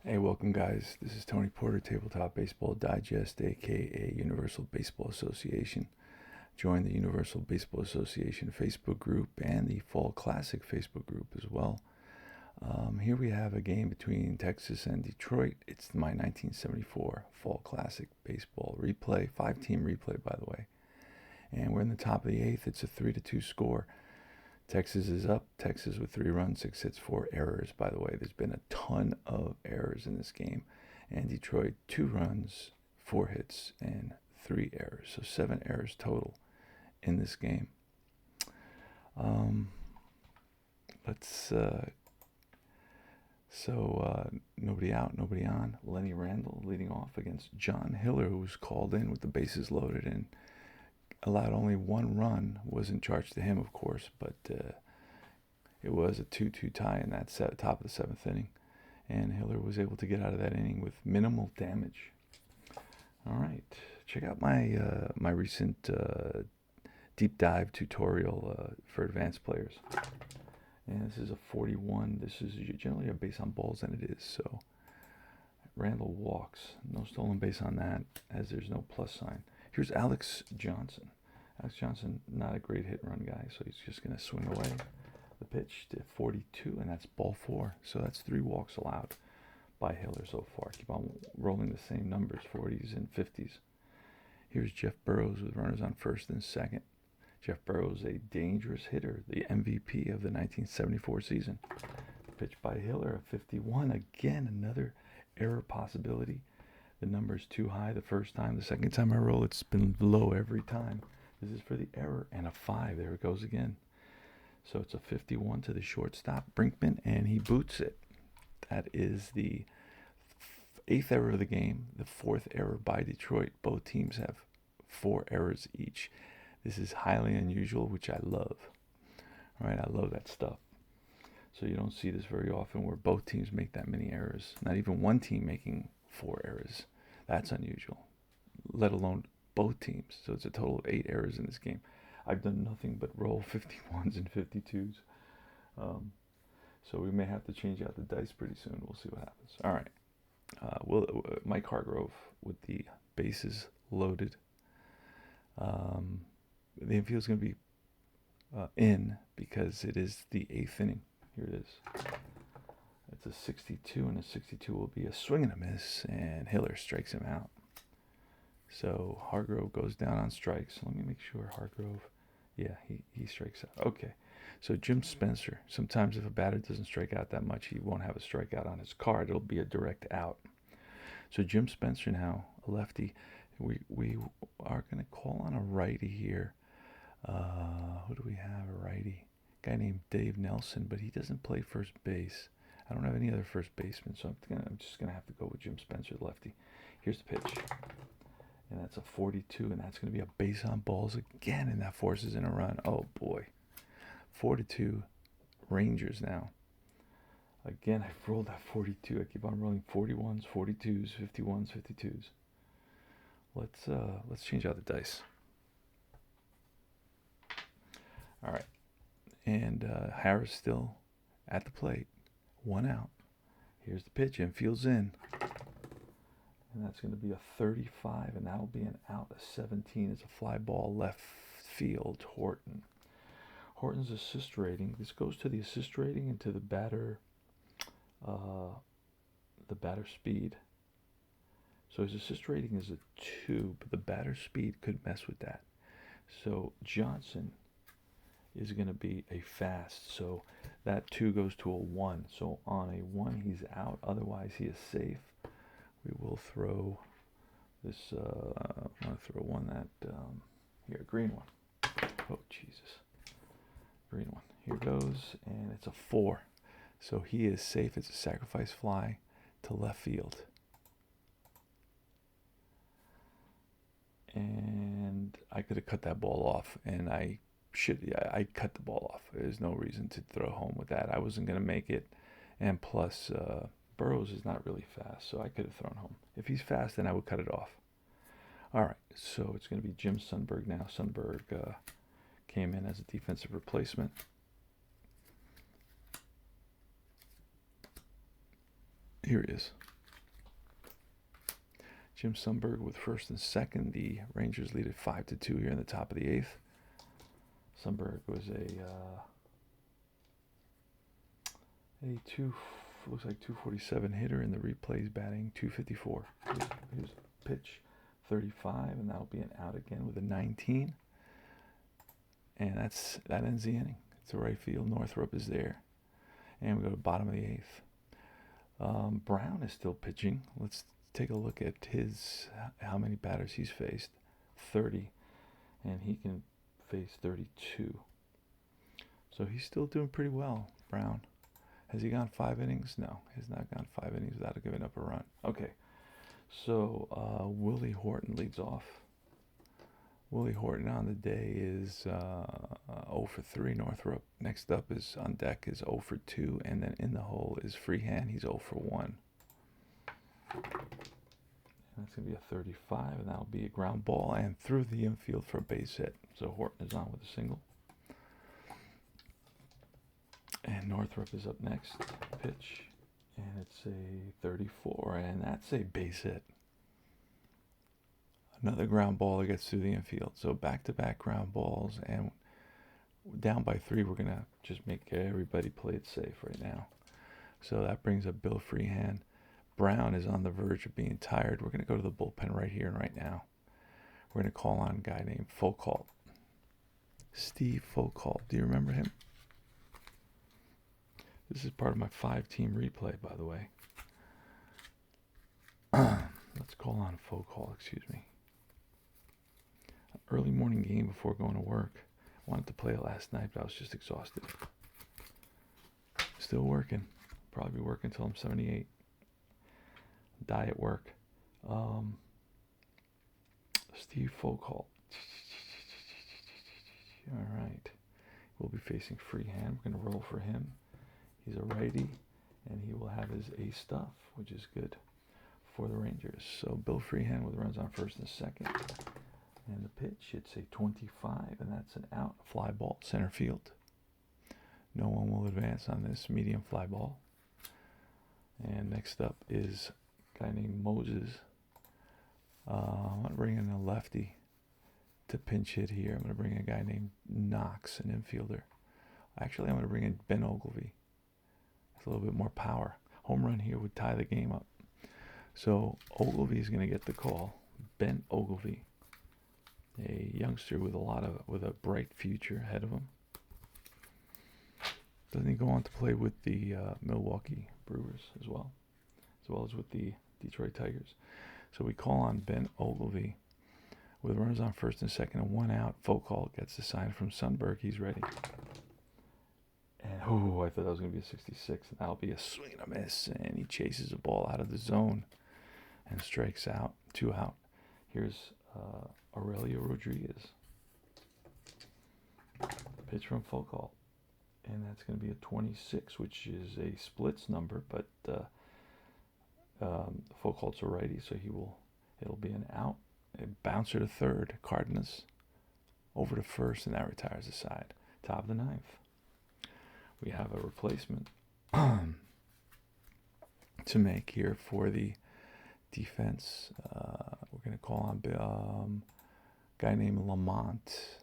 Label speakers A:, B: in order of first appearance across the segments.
A: Hey, welcome guys. This is Tony Porter, Tabletop Baseball Digest, aka Universal Baseball Association. Join the Universal Baseball Association Facebook group and the Fall Classic Facebook group as well. Here we have a game between Texas and Detroit. It's my 1974 Fall Classic Baseball replay, 5-team replay, by the way. And we're in the top of the eighth. It's a 3-2 score. Texas is up. Texas with 3 runs, 6 hits, 4 errors. By the way, there's been a ton of errors in this game. And Detroit, 2 runs, 4 hits, and 3 errors. So 7 errors total in this game. Um, let's. Nobody out, nobody on. Lenny Randle leading off against John Hiller, who was called in with the bases loaded and allowed only 1 run. Wasn't charged to him, of course, but it was a 2-2 tie in that top of the 7th inning, and Hiller was able to get out of that inning with minimal damage. All right, check out my recent deep dive tutorial for advanced players. And this is a 41. This is generally a base on balls than it is. So Randle walks, no stolen base on that, as there's no plus sign. Here's Alex Johnson. Alex Johnson, not a great hit and run guy, so he's just going to swing away. The pitch to 42, and that's ball 4. So that's 3 walks allowed by Hiller so far. Keep on rolling the same numbers, 40s and 50s. Here's Jeff Burroughs with runners on first and second. Jeff Burroughs, a dangerous hitter, the MVP of the 1974 season. Pitch by Hiller, a 51. Again, another error possibility. The number's too high the first time. The second time I roll, it's been low every time. This is for the error, and a 5. There it goes again. So it's a 51 to the shortstop, Brinkman, and he boots it. That is the 8th error of the game, the 4th error by Detroit. Both teams have 4 errors each. This is highly unusual, which I love. All right, I love that stuff. So you don't see this very often where both teams make that many errors. Not even one team making 4 errors. That's unusual, let alone both teams. So it's a total of 8 errors in this game. I've done nothing but roll 51s and 52s. So we may have to change out the dice pretty soon. We'll see what happens. All right. Mike Hargrove with the bases loaded. The infield's going to be in because it is the 8th inning. Here it is. It's a 62, and a 62 will be a swing and a miss, and Hiller strikes him out. So Hargrove goes down on strikes. Let me make sure Hargrove, yeah, he strikes out. Okay, so Jim Spencer, sometimes if a batter doesn't strike out that much, he won't have a strikeout on his card. It'll be a direct out. So Jim Spencer now, a lefty. We are going to call on a righty here. Who do we have? A righty. A guy named Dave Nelson, but he doesn't play first base. I don't have any other first baseman, so I'm just going to have to go with Jim Spencer, the lefty. Here's the pitch. And that's a 42, and that's going to be a base on balls again, and that forces in a run. Oh, boy. 4-2 Rangers now. Again, I've rolled that 42. I keep on rolling 41s, 42s, 51s, 52s. Let's change out the dice. All right. And Harris still at the plate. 1 out. Here's the pitch. Infield's in. And that's going to be a 35, and that'll be an out. A 17 is a fly ball left field. Horton's assist rating. This goes to the assist rating and to the batter speed. So his assist rating is a 2, but the batter speed could mess with that. So Johnson is going to be a fast. So that 2 goes to a 1. So on a 1, he's out. Otherwise, he is safe. We will throw this. I'm going to throw one that here, green one. Oh, Jesus. Green one. Here goes, and it's a 4. So he is safe. It's a sacrifice fly to left field. And I could have cut that ball off, and I cut the ball off. There's no reason to throw home with that. I wasn't going to make it, and plus Burroughs is not really fast, so I could have thrown home. If he's fast, then I would cut it off. All right, so it's going to be Jim Sundberg now. Sundberg came in as a defensive replacement. Here he is. Jim Sundberg with first and second. The Rangers lead at 5-2 here in the top of the eighth. Sundberg was looks like 247 hitter in the replays, batting 254. Here's pitch 35, and that'll be an out again with a 19. And that ends the inning. It's a right field. Northrup is there. And we go to bottom of the eighth. Brown is still pitching. Let's take a look at how many batters he's faced. 30. And he can face 32. So he's still doing pretty well, Brown. Has he gone 5 innings? No, he has not gone 5 innings without giving up a run. Okay, so Willie Horton leads off. Willie Horton on the day is 0 for 3, Northrup. Next up is on deck is 0 for 2, and then in the hole is Freehand. He's 0 for 1. And that's going to be a 35, and that'll be a ground ball and through the infield for a base hit. So Horton is on with a single. And Northrup is up next. Pitch, and it's a 34, and that's a base hit. Another ground ball that gets through the infield. So back-to-back ground balls, and down by 3, we're going to just make everybody play it safe right now. So that brings up Bill Freehand. Brown is on the verge of being tired. We're going to go to the bullpen right here and right now. We're going to call on a guy named Foucault. Steve Foucault. Do you remember him? This is part of my 5-team replay, by the way. Let's call on Foucault, excuse me. Early morning game before going to work. I wanted to play it last night, but I was just exhausted. Still working. Probably be working until I'm 78. Diet work. Steve Foucault. All right. We'll be facing Freehand. We're going to roll for him. He's a righty, and he will have his ace stuff, which is good for the Rangers. So Bill Freehand with runs on first and second. And the pitch, it's a 25, and that's an out. Fly ball, center field. No one will advance on this medium fly ball. And next up is a guy named Moses. I'm going to bring in a lefty to pinch hit here. I'm going to bring in a guy named Knox, an infielder. Actually, I'm going to bring in Ben Ogilvy. It's a little bit more power. Home run here would tie the game up. So Ogilvy is going to get the call. Ben Ogilvy, a youngster with a bright future ahead of him. Doesn't he go on to play with the Milwaukee Brewers as well as with the Detroit Tigers? So we call on Ben Ogilvy with runners on first and second and 1 out. Foucault gets the sign from Sundberg. He's ready. And I thought that was going to be a 66, and that'll be a swing and a miss. And he chases the ball out of the zone and strikes out. 2 out. Here's Aurelio Rodriguez. Pitch from Foucault. And that's going to be a 26, which is a splits number, but Foucault's a righty, so it'll be an out. A bouncer to third. Cardenas over to first, and that retires the side. Top of the 9th. We have a replacement to make here for the defense. We're going to call on a guy named Lamont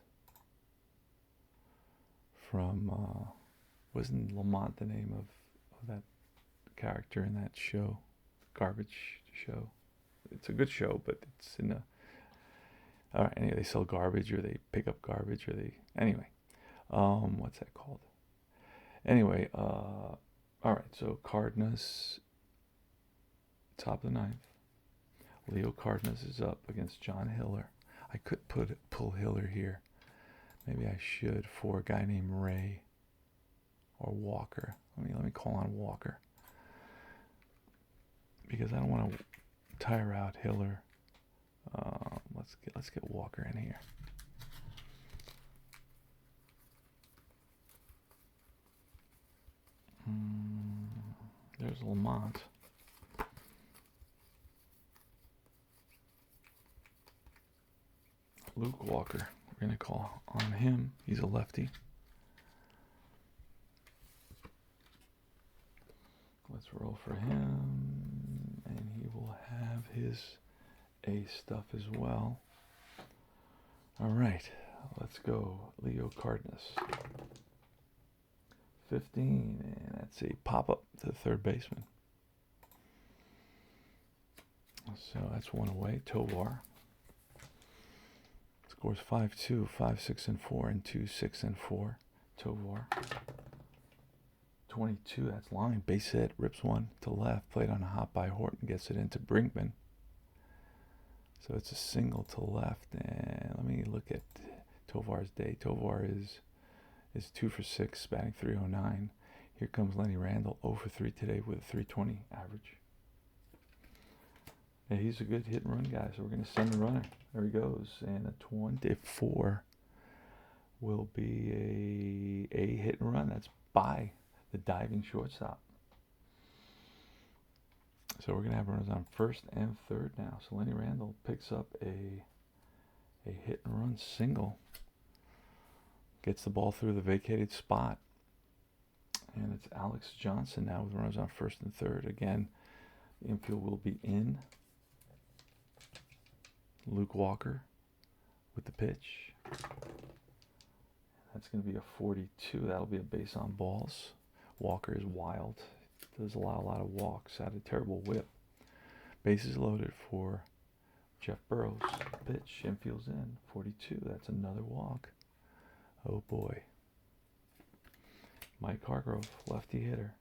A: from, wasn't Lamont the name of that character in that show? Garbage show. It's a good show, but it's in a... All right, anyway, they sell garbage, or they pick up garbage, or they... Anyway, what's that called? Anyway, all right, so Cardenas, top of the 9th. Leo Cardenas is up against John Hiller. I could pull Hiller here. Maybe I should, for a guy named Ray or Walker. Let me call on Walker, because I don't want to tire out Hiller. Let's get Walker in here. There's Lamont. Luke Walker. We're going to call on him. He's a lefty. Let's roll for him, and he will have his A stuff as well. All right, let's go, Leo Cardenas. 15, and that's a pop-up to the third baseman. So that's one away. Tovar scores 5-2, 5-6 and 4, and 2-6 and 4. Tovar. 22, that's line. Base hit, rips one to left. Played on a hop by Horton, gets it into Brinkman. So it's a single to left. And let me look at Tovar's day. Tovar is 2 for 6, batting .309. Here comes Lenny Randle, 0 for 3 today with a .320 average. Yeah, he's a good hit and run guy, so we're going to send the runner. There he goes. And a 24 will be a hit and run. That's by the diving shortstop. So we're going to have runners on first and third now. So Lenny Randle picks up a hit and run single. Gets the ball through the vacated spot. And it's Alex Johnson now with runners on first and third. Again, the infield will be in. Luke Walker with the pitch. That's going to be a 42. That'll be a base on balls. Walker is wild. Does allow a lot of walks. Had a terrible whip. Bases loaded for Jeff Burrows. Pitch. Infield's in. 42. That's another walk. Oh boy. Mike Hargrove, lefty hitter.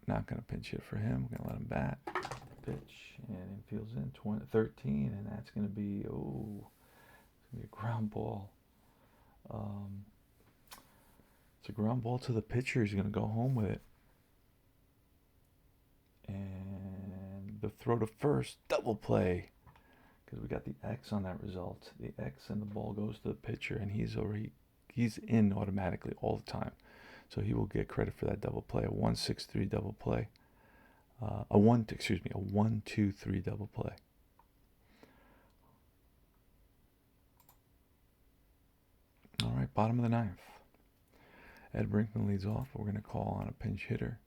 A: Not going to pinch hit for him. We're going to let him bat. Pitch. And infield's in. 13. And that's going to be, it's going to be a ground ball. It's a ground ball to the pitcher. He's going to go home with it. And the throw to first, double play. Because we got the X on that result. The X and the ball goes to the pitcher, and he's in automatically all the time. So he will get credit for that double play. A 1-6-3 double play. A 1-2-3 double play. All right, bottom of the ninth. Ed Brinkman leads off. We're going to call on a pinch hitter.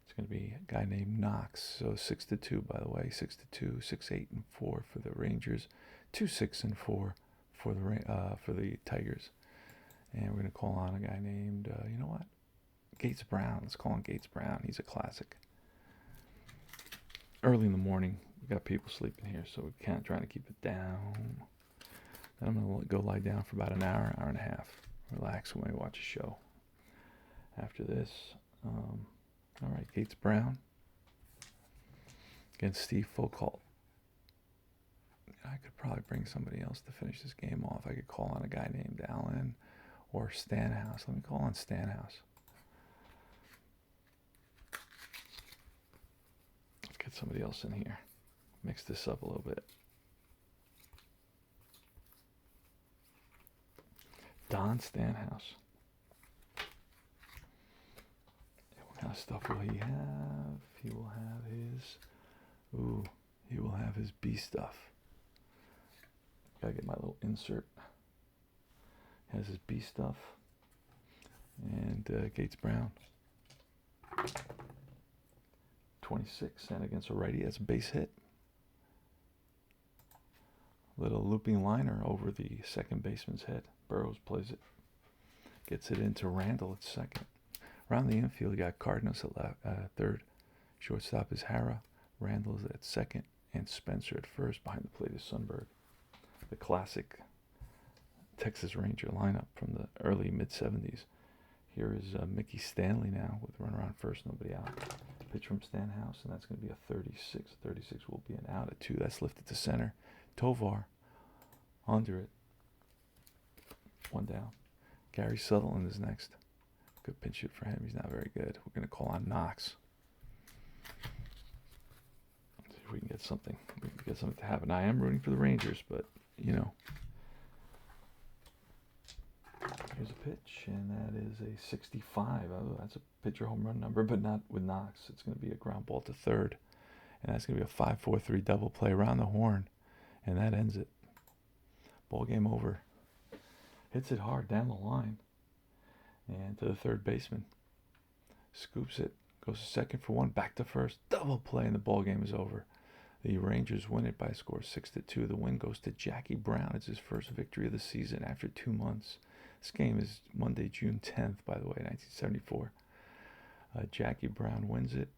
A: It's going to be a guy named Knox. So 6-2, by the way. 6-2, 6-8 and 4 for the Rangers. 2-6 and 4 for the Tigers. And we're going to call on a guy named, you know what? Gates Brown. Let's call on Gates Brown. He's a classic. Early in the morning, we got people sleeping here, so we can't try to keep it down. Then I'm going to go lie down for about an hour, hour and a half. Relax when we watch a show. After this, all right, Gates Brown against Steve Foucault. I could probably bring somebody else to finish this game off. I could call on a guy named Allen or Stanhouse. Let me call on Stanhouse. Let's get somebody else in here. Mix this up a little bit. Don Stanhouse. What kind of stuff will he have? He will have his B stuff. Gotta get my little insert. Has his B stuff. And Gates Brown. 26, and against a righty, that's a base hit. Little looping liner over the second baseman's head. Burrows plays it. Gets it into Randle at second. Around the infield, you got Cardenas at third. Shortstop is Hara. Randle is at second. And Spencer at first. Behind the plate is Sundberg. The classic Texas Ranger lineup from the early mid-70s. Here is Mickey Stanley now with a runner on first, nobody out. Pitch from Stanhouse, and that's going to be a 36. 36 will be an out at 2. That's lifted to center. Tovar under it. One down. Gary Sutherland is next. Good pinch hit for him. He's not very good. We're going to call on Knox. See if we can get something. We can get something to happen. I am rooting for the Rangers, but, you know. Here's a pitch, and that is a 65. Oh, that's a pitcher home run number, but not with Knox. It's going to be a ground ball to third. And that's going to be a 5-4-3 double play around the horn. And that ends it. Ball game over. Hits it hard down the line. And to the third baseman. scoops it, goes to second for one, back to first, double play, and the ball game is over. The Rangers win it by a score of 6-2. The win goes to Jackie Brown. It's his first victory of the season after 2 months. This game is Monday, June 10th, by the way, 1974. Jackie Brown wins it.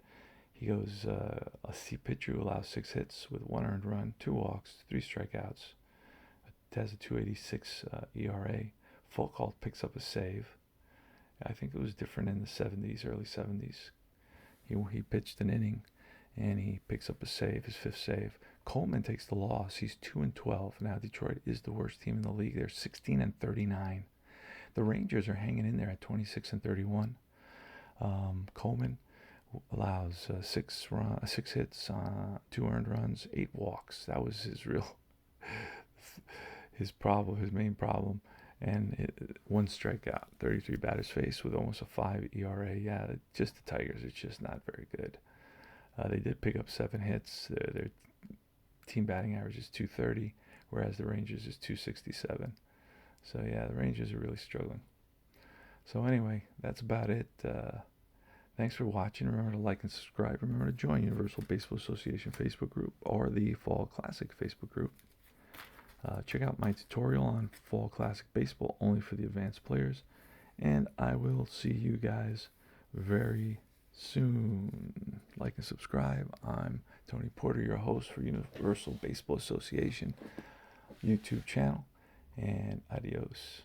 A: He goes a C pitcher who allows 6 hits with 1 earned run, 2 walks, 3 strikeouts. It has a 2.86 ERA. Foucault picks up a save. I think it was different in the 70s, early 70s. He pitched an inning, and he picks up a save, his 5th save. Coleman takes the loss. He's 2-12. Now Detroit is the worst team in the league. They're 16-39. The Rangers are hanging in there at 26-31. Coleman allows 6 hits, 2 earned runs, 8 walks. That was his main problem. And 1 strikeout, 33 batters faced with almost a 5 ERA. Yeah, just the Tigers. It's just not very good. They did pick up 7 hits. Their team batting average is 230, whereas the Rangers is 267. So yeah, the Rangers are really struggling. So anyway, that's about it. Thanks for watching. Remember to like and subscribe. Remember to join Universal Baseball Association Facebook group or the Fall Classic Facebook group. Check out my tutorial on Fall Classic Baseball only for the advanced players. And I will see you guys very soon. Like and subscribe. I'm Tony Porter, your host for Universal Baseball Association YouTube channel. And adios.